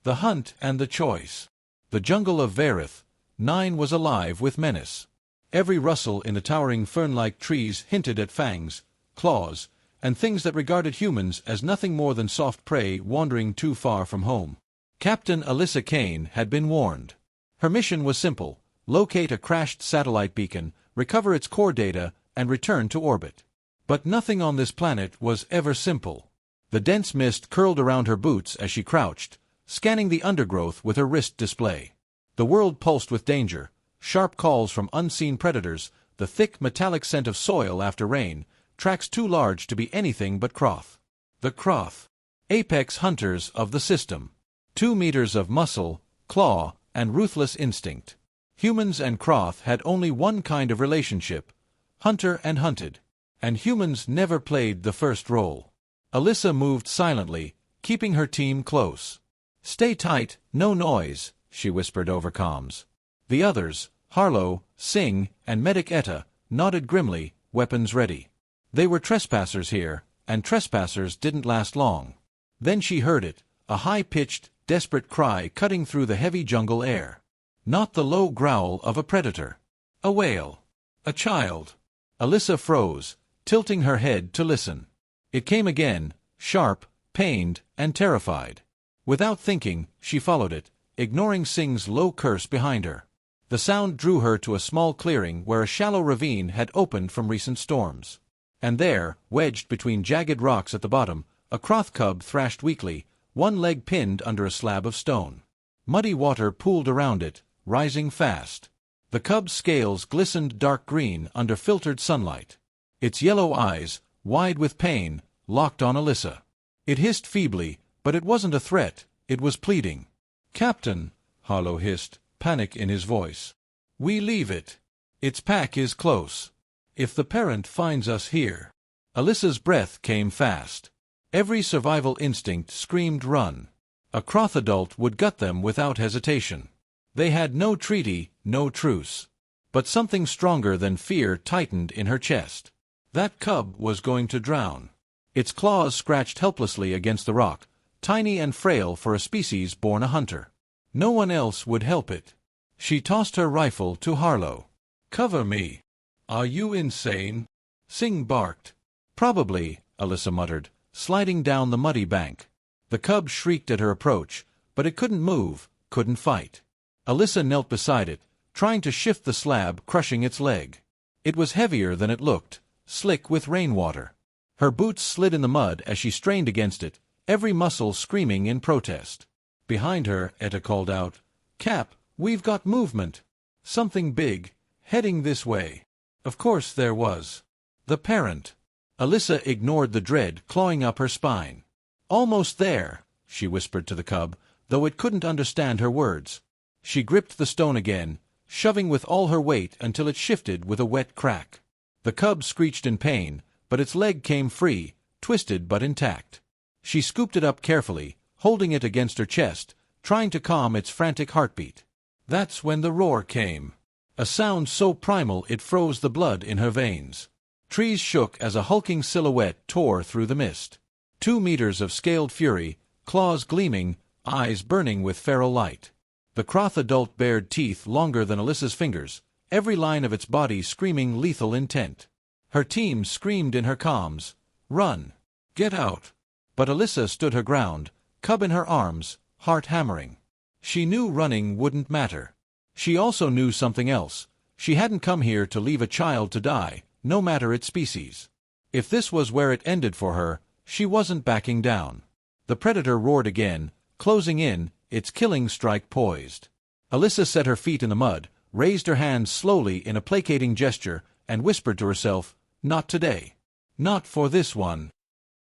The hunt and the choice. The jungle of Varith, 9 was alive with menace. Every rustle in the towering fern-like trees hinted at fangs, claws, and things that regarded humans as nothing more than soft prey wandering too far from home. Captain Alyssa Kane had been warned. Her mission was simple: locate a crashed satellite beacon, recover its core data, and return to orbit. But nothing on this planet was ever simple. The dense mist curled around her boots as she crouched, scanning the undergrowth with her wrist display. The world pulsed with danger, sharp calls from unseen predators, the thick metallic scent of soil after rain, tracks too large to be anything but Kroth. The Kroth. Apex hunters of the system. 2 meters of muscle, claw, and ruthless instinct. Humans and Kroth had only one kind of relationship: hunter and hunted. And humans never played the first role. Alyssa moved silently, keeping her team close. "Stay tight, no noise," she whispered over comms. The others, Harlow, Singh, and Medic Etta, nodded grimly, weapons ready. They were trespassers here, and trespassers didn't last long. Then she heard it, a high-pitched, desperate cry cutting through the heavy jungle air. Not the low growl of a predator. A wail. A child. Alyssa froze, tilting her head to listen. It came again, sharp, pained, and terrified. Without thinking, she followed it, ignoring Singh's low curse behind her. The sound drew her to a small clearing where a shallow ravine had opened from recent storms. And there, wedged between jagged rocks at the bottom, a Kroth cub thrashed weakly, one leg pinned under a slab of stone. Muddy water pooled around it, rising fast. The cub's scales glistened dark green under filtered sunlight. Its yellow eyes, wide with pain, locked on Alyssa. It hissed feebly, but it wasn't a threat, it was pleading. "Captain," Harlow hissed, panic in his voice. "We leave it. Its pack is close. If the parent finds us here..." Alyssa's breath came fast. Every survival instinct screamed run. A Kroth adult would gut them without hesitation. They had no treaty, no truce. But something stronger than fear tightened in her chest. That cub was going to drown. Its claws scratched helplessly against the rock, tiny and frail for a species born a hunter. No one else would help it. She tossed her rifle to Harlow. "Cover me." "Are you insane?" Singh barked. "Probably," Alyssa muttered, sliding down the muddy bank. The cub shrieked at her approach, but it couldn't move, couldn't fight. Alyssa knelt beside it, trying to shift the slab crushing its leg. It was heavier than it looked, slick with rainwater. Her boots slid in the mud as she strained against it, every muscle screaming in protest. Behind her, Etta called out, "Cap, we've got movement. Something big, heading this way." Of course there was. The parent. Alyssa ignored the dread clawing up her spine. "Almost there," she whispered to the cub, though it couldn't understand her words. She gripped the stone again, shoving with all her weight until it shifted with a wet crack. The cub screeched in pain, but its leg came free, twisted but intact. She scooped it up carefully, holding it against her chest, trying to calm its frantic heartbeat. That's when the roar came. A sound so primal it froze the blood in her veins. Trees shook as a hulking silhouette tore through the mist. 2 meters of scaled fury, claws gleaming, eyes burning with feral light. The Kroth adult bared teeth longer than Alyssa's fingers, every line of its body screaming lethal intent. Her team screamed in her comms, "Run! Get out!" But Alyssa stood her ground, cub in her arms, heart hammering. She knew running wouldn't matter. She also knew something else. She hadn't come here to leave a child to die, no matter its species. If this was where it ended for her, she wasn't backing down. The predator roared again, closing in, its killing strike poised. Alyssa set her feet in the mud, raised her hands slowly in a placating gesture, and whispered to herself, "Not today. Not for this one."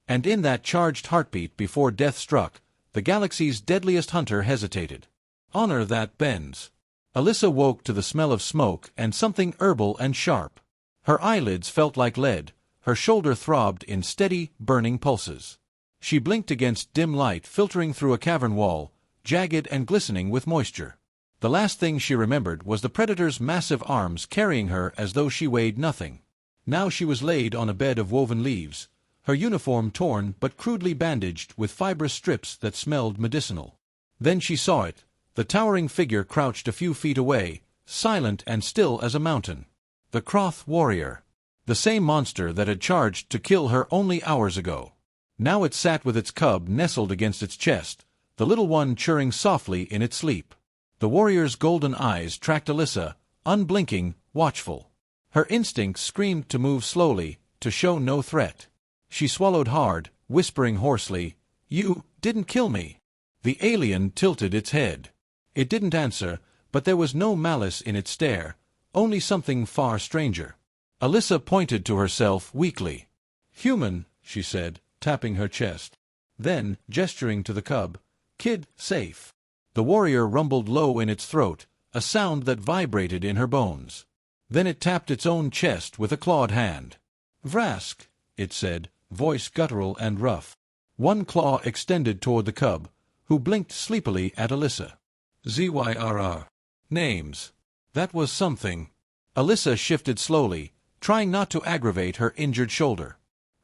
And in that charged heartbeat before death struck, the galaxy's deadliest hunter hesitated. Honor that bends. Alyssa woke to the smell of smoke and something herbal and sharp. Her eyelids felt like lead, her shoulder throbbed in steady, burning pulses. She blinked against dim light filtering through a cavern wall, jagged and glistening with moisture. The last thing she remembered was the predator's massive arms carrying her as though she weighed nothing. Now she was laid on a bed of woven leaves, her uniform torn but crudely bandaged with fibrous strips that smelled medicinal. Then she saw it, the towering figure crouched a few feet away, silent and still as a mountain. The Kroth warrior. The same monster that had charged to kill her only hours ago. Now it sat with its cub nestled against its chest, the little one churring softly in its sleep. The warrior's golden eyes tracked Alyssa, unblinking, watchful. Her instincts screamed to move slowly, to show no threat. She swallowed hard, whispering hoarsely, "You didn't kill me." The alien tilted its head. It didn't answer, but there was no malice in its stare, only something far stranger. Alyssa pointed to herself weakly. "Human," she said, tapping her chest. Then, gesturing to the cub, "Kid, safe." The warrior rumbled low in its throat, a sound that vibrated in her bones. Then it tapped its own chest with a clawed hand. "Vrask," it said, voice guttural and rough. One claw extended toward the cub, who blinked sleepily at Alyssa. "Zyrr. Names. That was something." Alyssa shifted slowly, trying not to aggravate her injured shoulder.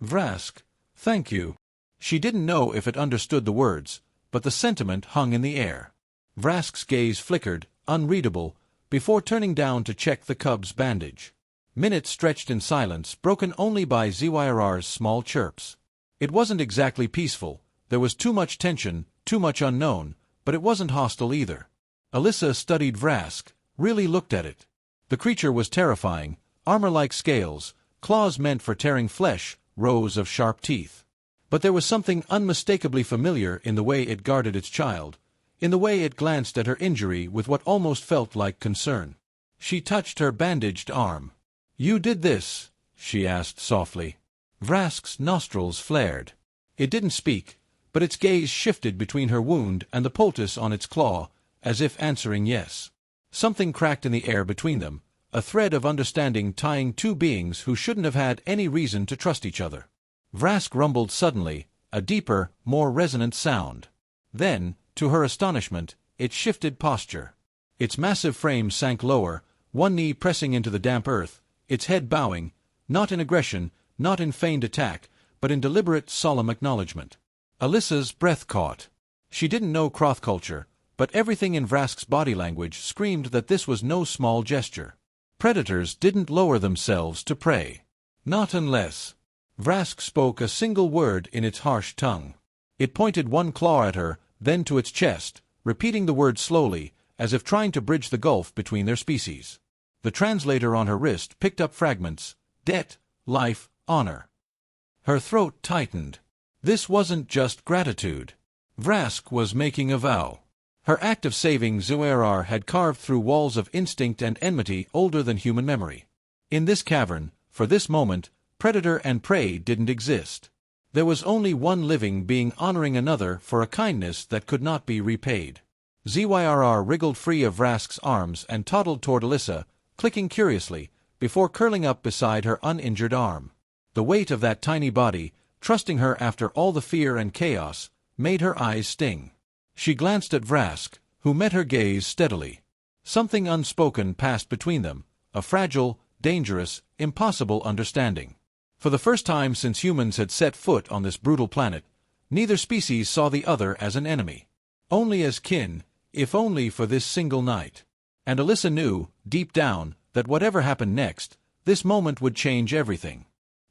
"Vrask, thank you." She didn't know if it understood the words, but the sentiment hung in the air. Vrask's gaze flickered, unreadable, before turning down to check the cub's bandage. Minutes stretched in silence, broken only by Zyrr's small chirps. It wasn't exactly peaceful, there was too much tension, too much unknown, but it wasn't hostile either. Alyssa studied Vrask, really looked at it. The creature was terrifying, armor-like scales, claws meant for tearing flesh, rows of sharp teeth. But there was something unmistakably familiar in the way it guarded its child, in the way it glanced at her injury with what almost felt like concern. She touched her bandaged arm. "You did this?" she asked softly. Vrask's nostrils flared. It didn't speak, but its gaze shifted between her wound and the poultice on its claw, as if answering yes. Something cracked in the air between them, a thread of understanding tying two beings who shouldn't have had any reason to trust each other. Vrask rumbled suddenly, a deeper, more resonant sound. Then, to her astonishment, it shifted posture. Its massive frame sank lower, one knee pressing into the damp earth, its head bowing, not in aggression, not in feigned attack, but in deliberate, solemn acknowledgement. Alyssa's breath caught. She didn't know Kroth culture, but everything in Vrask's body language screamed that this was no small gesture. Predators didn't lower themselves to prey. Not unless. Vrask spoke a single word in its harsh tongue. It pointed one claw at her, then to its chest, repeating the word slowly, as if trying to bridge the gulf between their species. The translator on her wrist picked up fragments: debt, life, honor. Her throat tightened. This wasn't just gratitude. Vrask was making a vow. Her act of saving Zyrr had carved through walls of instinct and enmity older than human memory. In this cavern, for this moment, predator and prey didn't exist. There was only one living being honoring another for a kindness that could not be repaid. Zyrr wriggled free of Vrask's arms and toddled toward Alyssa, clicking curiously, before curling up beside her uninjured arm. The weight of that tiny body, trusting her after all the fear and chaos, made her eyes sting. She glanced at Vrask, who met her gaze steadily. Something unspoken passed between them, a fragile, dangerous, impossible understanding. For the first time since humans had set foot on this brutal planet, neither species saw the other as an enemy. Only as kin, if only for this single night. And Alyssa knew, deep down, that whatever happened next, this moment would change everything.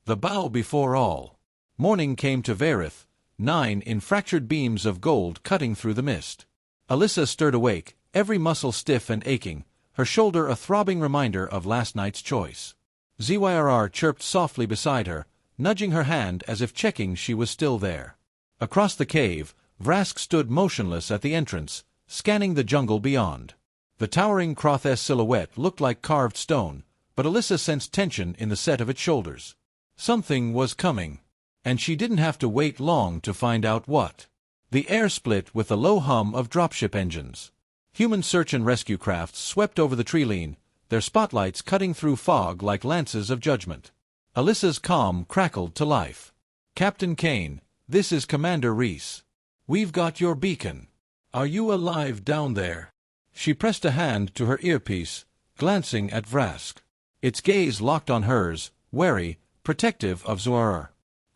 The bow before all. Morning came to Varith, 9 in fractured beams of gold cutting through the mist. Alyssa stirred awake, every muscle stiff and aching, her shoulder a throbbing reminder of last night's choice. Zyrr chirped softly beside her, nudging her hand as if checking she was still there. Across the cave, Vrask stood motionless at the entrance, scanning the jungle beyond. The towering Kroth's silhouette looked like carved stone, but Alyssa sensed tension in the set of its shoulders. Something was coming, and she didn't have to wait long to find out what. The air split with the low hum of dropship engines. Human search and rescue crafts swept over the treeline, their spotlights cutting through fog like lances of judgment. Alyssa's calm crackled to life. "Captain Kane, this is Commander Reese. We've got your beacon. Are you alive down there?" She pressed a hand to her earpiece, glancing at Vrask. Its gaze locked on hers, wary, protective of Zyrr.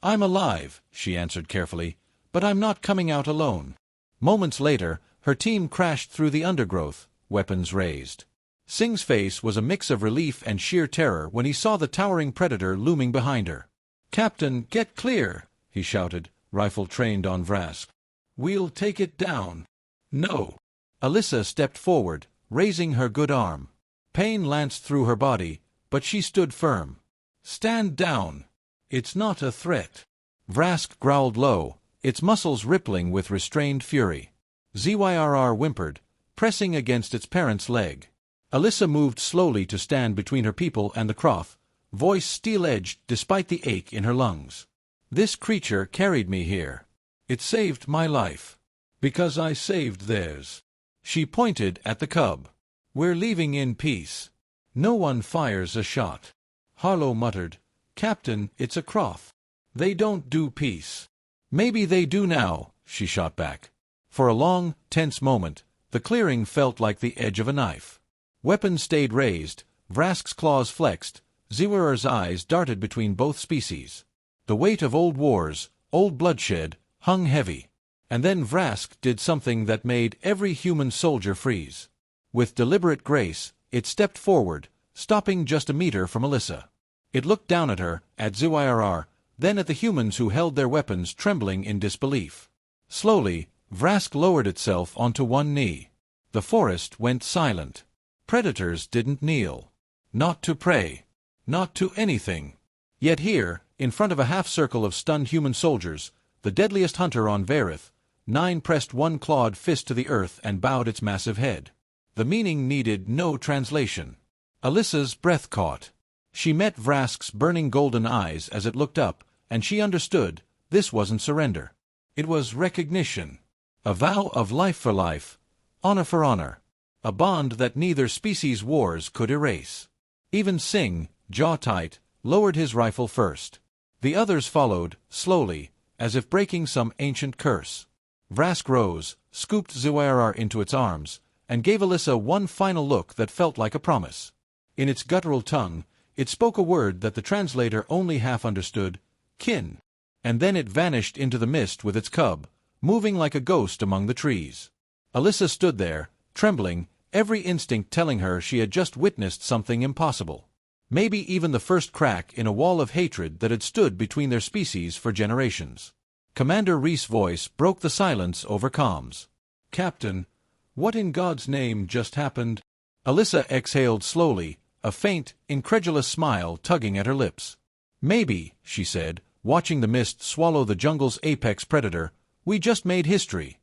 "I'm alive," she answered carefully, "but I'm not coming out alone." Moments later, Her team crashed through the undergrowth, weapons raised. Sing's face was a mix of relief and sheer terror when he saw the towering predator looming behind her. "Captain, get clear!" he shouted, rifle trained on Vrask. "We'll take it down." "No." Alyssa stepped forward, raising her good arm. Pain lanced through her body, but she stood firm. "Stand down. It's not a threat." Vrask growled low, its muscles rippling with restrained fury. Zyrr whimpered, pressing against its parent's leg. Alyssa moved slowly to stand between her people and the Croth, voice steel-edged despite the ache in her lungs. "This creature carried me here. It saved my life. Because I saved theirs." She pointed at the cub. "We're leaving in peace. No one fires a shot." Harlow muttered, "Captain, it's a Croth. They don't do peace." "Maybe they do now," she shot back. For a long, tense moment, the clearing felt like the edge of a knife. Weapons stayed raised, Vrask's claws flexed, Zyrr's eyes darted between both species. The weight of old wars, old bloodshed, hung heavy. And then Vrask did something that made every human soldier freeze. With deliberate grace, it stepped forward, stopping just a meter from Alyssa. It looked down at her, at Zyrr, then at the humans who held their weapons trembling in disbelief. Slowly, Vrask lowered itself onto one knee. The forest went silent. Predators didn't kneel. Not to prey. Not to anything. Yet here, in front of a half-circle of stunned human soldiers, the deadliest hunter on Varith, 9 pressed one clawed fist to the earth and bowed its massive head. The meaning needed no translation. Alyssa's breath caught. She met Vrask's burning golden eyes as it looked up, and she understood, this wasn't surrender. It was recognition. A vow of life for life, honor for honor. A bond that neither species' wars could erase. Even Sing, jaw tight, lowered his rifle first. The others followed, slowly, as if breaking some ancient curse. Vrask rose, scooped Zyrr into its arms, and gave Alyssa one final look that felt like a promise. In its guttural tongue, it spoke a word that the translator only half understood, kin. And then it vanished into the mist with its cub, moving like a ghost among the trees. Alyssa stood there, trembling, every instinct telling her she had just witnessed something impossible. Maybe even the first crack in a wall of hatred that had stood between their species for generations. Commander Reese's voice broke the silence over comms. "Captain, what in God's name just happened?" Alyssa exhaled slowly, a faint, incredulous smile tugging at her lips. "Maybe," she said, watching the mist swallow the jungle's apex predator, "we just made history."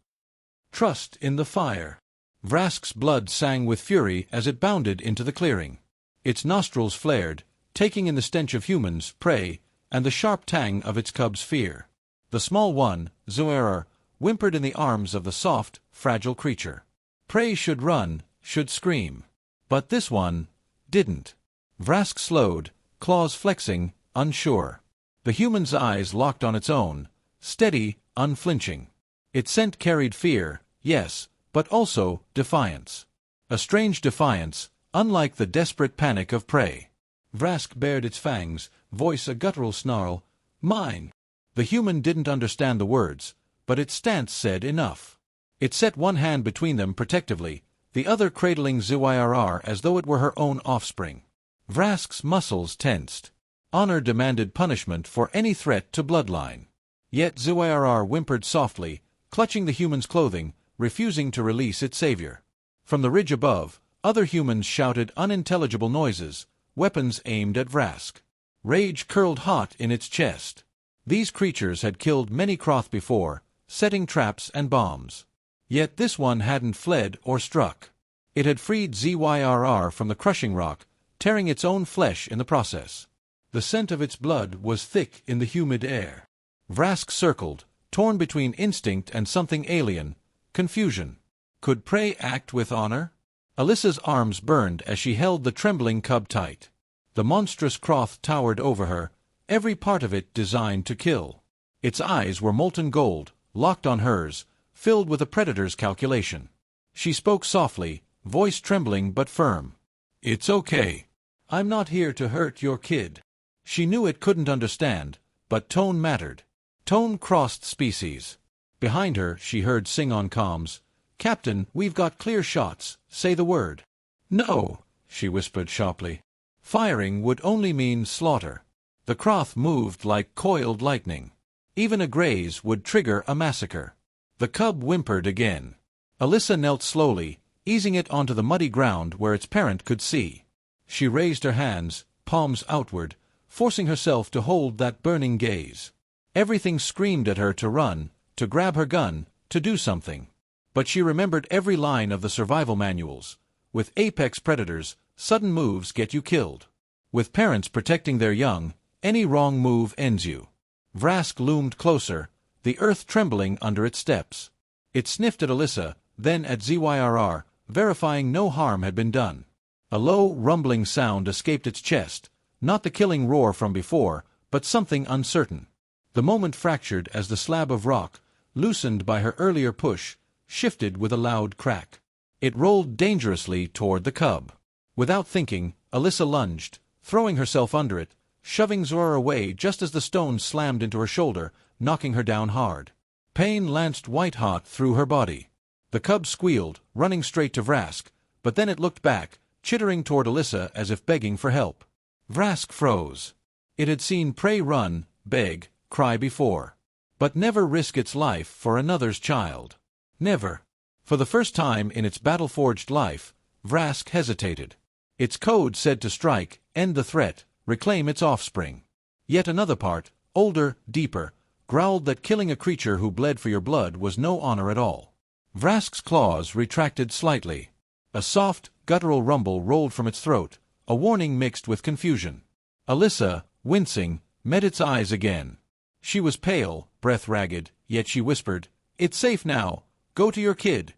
"Trust in the fire." Vrask's blood sang with fury as it bounded into the clearing. Its nostrils flared, taking in the stench of humans, prey, and the sharp tang of its cub's fear. The small one, Zyrr, whimpered in the arms of the soft, fragile creature. Prey should run, should scream. But this one didn't. Vrask slowed, claws flexing, unsure. The human's eyes locked on its own, steady, unflinching. Its scent carried fear, yes, but also defiance. A strange defiance, unlike the desperate panic of prey. Vrask bared its fangs, voice a guttural snarl, "Mine!" The human didn't understand the words, but its stance said enough. It set one hand between them protectively, the other cradling Zyrr as though it were her own offspring. Vrask's muscles tensed. Honor demanded punishment for any threat to bloodline. Yet Zyrr whimpered softly, clutching the human's clothing, refusing to release its savior. From the ridge above, other humans shouted unintelligible noises, weapons aimed at Vrask. Rage curled hot in its chest. These creatures had killed many Croth before, setting traps and bombs. Yet this one hadn't fled or struck. It had freed Zyrr from the crushing rock, tearing its own flesh in the process. The scent of its blood was thick in the humid air. Vrask circled, torn between instinct and something alien, confusion. Could prey act with honor? Alyssa's arms burned as she held the trembling cub tight. The monstrous Croth towered over her, every part of it designed to kill. Its eyes were molten gold, locked on hers, filled with a predator's calculation. She spoke softly, voice trembling but firm. "It's okay. I'm not here to hurt your kid." She knew it couldn't understand, but tone mattered. Tone crossed species. Behind her she heard Sing on comms, "Captain, we've got clear shots. Say the word." "No," she whispered sharply. Firing would only mean slaughter. The cloth moved like coiled lightning. Even a graze would trigger a massacre. The cub whimpered again. Alyssa knelt slowly, easing it onto the muddy ground where its parent could see. She raised her hands, palms outward, forcing herself to hold that burning gaze. Everything screamed at her to run, to grab her gun, to do something. But she remembered every line of the survival manuals. With apex predators, sudden moves get you killed. With parents protecting their young, any wrong move ends you. Vrask loomed closer, the earth trembling under its steps. It sniffed at Alyssa, then at ZYRR, verifying no harm had been done. A low, rumbling sound escaped its chest, not the killing roar from before, but something uncertain. The moment fractured as the slab of rock, loosened by her earlier push, shifted with a loud crack. It rolled dangerously toward the cub. Without thinking, Alyssa lunged, throwing herself under it, shoving Zora away just as the stone slammed into her shoulder, knocking her down hard. Pain lanced white-hot through her body. The cub squealed, running straight to Vrask, but then it looked back, chittering toward Alyssa as if begging for help. Vrask froze. It had seen prey run, beg, cry before. But never risk its life for another's child. Never. For the first time in its battle-forged life, Vrask hesitated. Its code said to strike, end the threat, reclaim its offspring. Yet another part, older, deeper, growled that killing a creature who bled for your blood was no honor at all. Vrask's claws retracted slightly. A soft, guttural rumble rolled from its throat, a warning mixed with confusion. Alyssa, wincing, met its eyes again. She was pale, breath ragged, yet she whispered, "It's safe now. Go to your kid."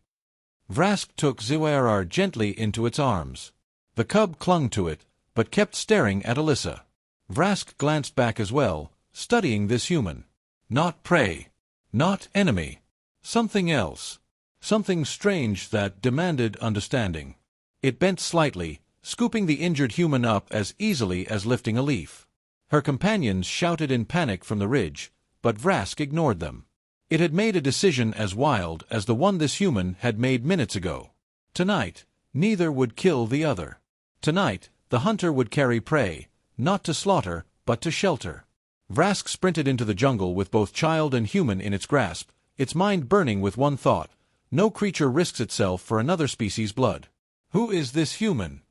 Vrask took ZYRR gently into its arms. The cub clung to it, but kept staring at Alyssa. Vrask glanced back as well, studying this human. Not prey. Not enemy. Something else. Something strange that demanded understanding. It bent slightly, scooping the injured human up as easily as lifting a leaf. Her companions shouted in panic from the ridge, but Vrask ignored them. It had made a decision as wild as the one this human had made minutes ago. Tonight, neither would kill the other. Tonight, the hunter would carry prey, not to slaughter, but to shelter. Vrask sprinted into the jungle with both child and human in its grasp, its mind burning with one thought: no creature risks itself for another species' blood. Who is this human?